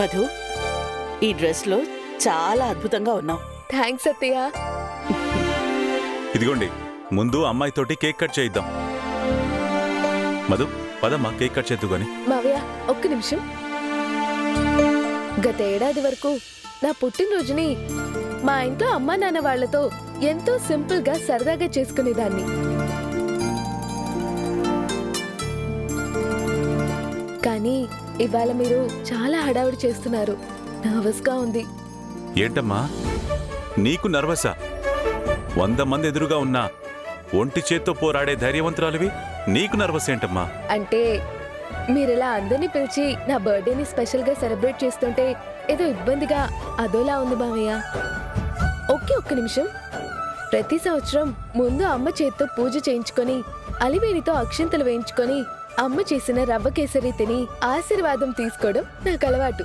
మధు, ఈ డ్రెస్ లో చాలా అద్భుతంగా ఉన్నావు. థ్యాంక్స్ అత్తయ్య. ఇదిగోండి, ముందు అమ్మాయితోటి కేక్ కట్ చేయిద్దాం. మధు, పదమ్మా కేక్ కట్ చేద్దు గాని. మావయ్య ఒక్క నిమిషం. గత ఏడాది వరకు నా పుట్టినరోజుని మా ఇంట్లో అమ్మా నాన్న వాళ్లతో ఎంతో సింపుల్ గా సరదాగా చేసుకునేదాన్ని. కానీ ఇవాళ మీరు చాలా హడావుడి చేస్తున్నారు. నర్వస్ గా ఉంది. ఏంటమ్మా నీకు నర్వసా? 100 మంది ఎదురుగా ఉన్నా ఒంటి చేత్తో పోరాడే ధైర్యవంతురాలివి, నీకు నర్వస్ ఏంటమ్మా? అంటే మీరిలా అందరినీ పిలిచి నా బర్త్డేని స్పెషల్ గా సెలబ్రేట్ చేస్తుంటే ఏదో ఇబ్బందిగా అదోలా ఉంది మావయ్య. ఒక్క నిమిషం. ప్రతి సంవత్సరం ముందు అమ్మ చేత్తో పూజ చేయించుకొని అలివేనితో అక్షింతలు వేయించుకొని అమ్మ చేసిన రవ్వ కేసరి తిని ఆశీర్వాదం తీసుకోవడం నాకు అలవాటు.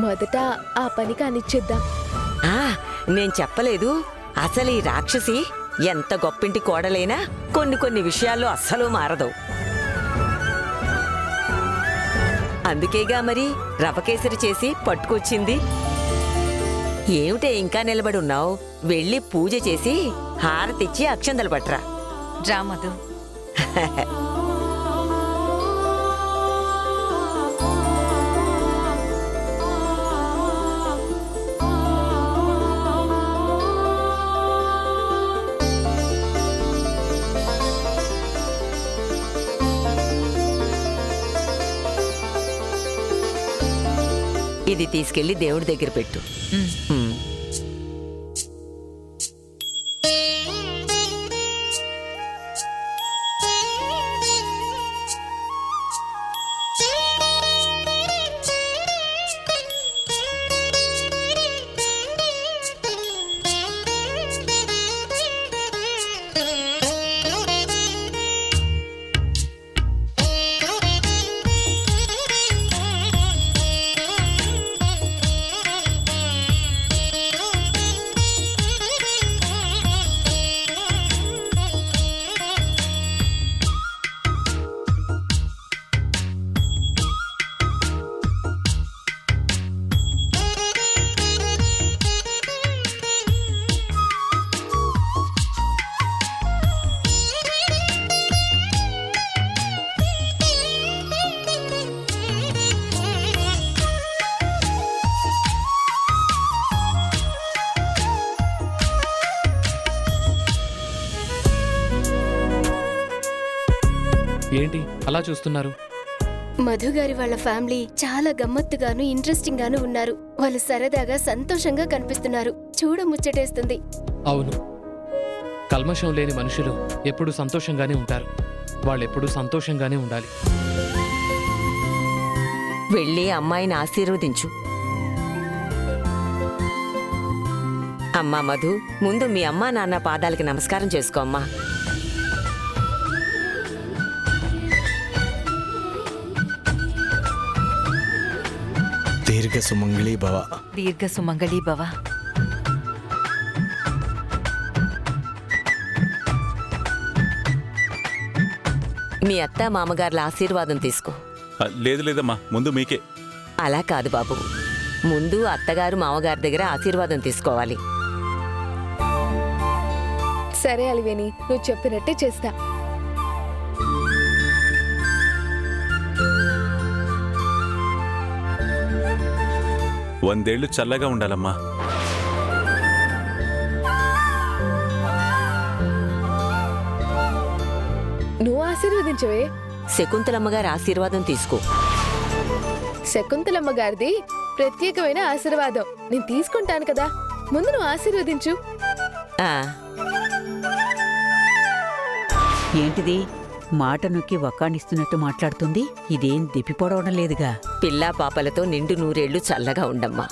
మొదట ఆ పని కానిచ్చేద్దాం. నేను చెప్పలేదు, అసలు ఈ రాక్షసి ఎంత గొప్పింటి కోడలైనా కొన్ని విషయాల్లో అస్సలు మారదు. అందుకేగా మరి రవ్వకేసరి చేసి పట్టుకొచ్చింది. ఏమిటే ఇంకా నిలబడి ఉన్నావు? వెళ్ళి పూజ చేసి హారతిచ్చి అక్షంతలు పట్రా. రామదు. ఇది తీసుకెళ్లి దేవుడి దగ్గర పెట్టు. ఏంటి అలా చూస్తున్నారు? మధు గారి వాళ్ళ ఫ్యామిలీ చాలా గమ్మత్తుగాను ఇంట్రెస్టింగ్ గాను ఉన్నారు. వాళ్ళు సరదాగా సంతోషంగా కనిపిస్తున్నారు. చూడ ముచ్చటేస్తుంది. అవును, కల్మషం లేని మనుషులు ఎప్పుడు సంతోషంగానే ఉంటారు. వాళ్ళెప్పుడు సంతోషంగానే ఉండాలి. వెళ్ళి అమ్మాయిని ఆశీర్వదించు. అమ్మా మధు, ముందు మీ అమ్మా నాన్న పాదాలకి నమస్కారం చేసుకో అమ్మా. దీర్ఘ సుమంగళీ భవ. దీర్ఘ సుమంగళీ భవ. మీ అత్త మామగారుల ఆశీర్వాదం తీసుకో. లేదు లేదమ్మా, ముందు మీకే. అలా కాదు బాబు, ముందు అత్తగారు మామగారి దగ్గర ఆశీర్వాదం తీసుకోవాలి. సరే అలివేని, నువ్వు చెప్పినట్టే చేస్తా. వందేళ్లు చల్లగా ఉండాలమ్మా. నువ్వు ఆశీర్వదించవే. శకుంతలమ్మగారి ఆశీర్వాదం తీసుకో. శకుంతలమ్మ గారిది ప్రత్యేకమైన ఆశీర్వాదం నేను తీసుకుంటాను కదా. ముందు నువ్వు ఆశీర్వదించు. ఏంటిది మాట నొక్కి వక్కాణిస్తున్నట్టు మాట్లాడుతుంది? ఇదేం దిప్పిపోవడం లేదుగా. పిల్లా పాపలతో నిండు నూరేళ్లు చల్లగా ఉండమ్మా.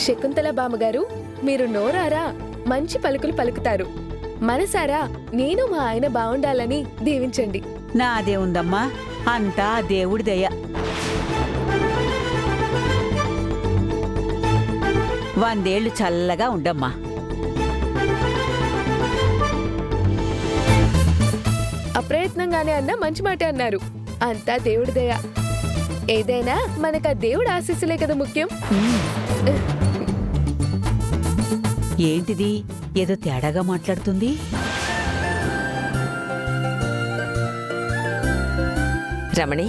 శకుంతల బామ్మగారు, మీరు నోరారా మంచి పలుకులు పలుకుతారు. మనసారా నేను మా ఆయన బాగుండాలని దీవించండి. నాదే ఉందమ్మా, అంతా దేవుడి దయ. 100 ఏళ్లు చల్లగా ఉండమ్మా. అప్రయత్నంగానే అన్న మంచి మాట అన్నారు. అంతా దేవుడి దయ. ఏదైనా మనకు ఆ దేవుడి ఆశీస్సులే కదా ముఖ్యం. ఏంటిది ఏదో తేడాగా మాట్లాడుతుంది? రమణి,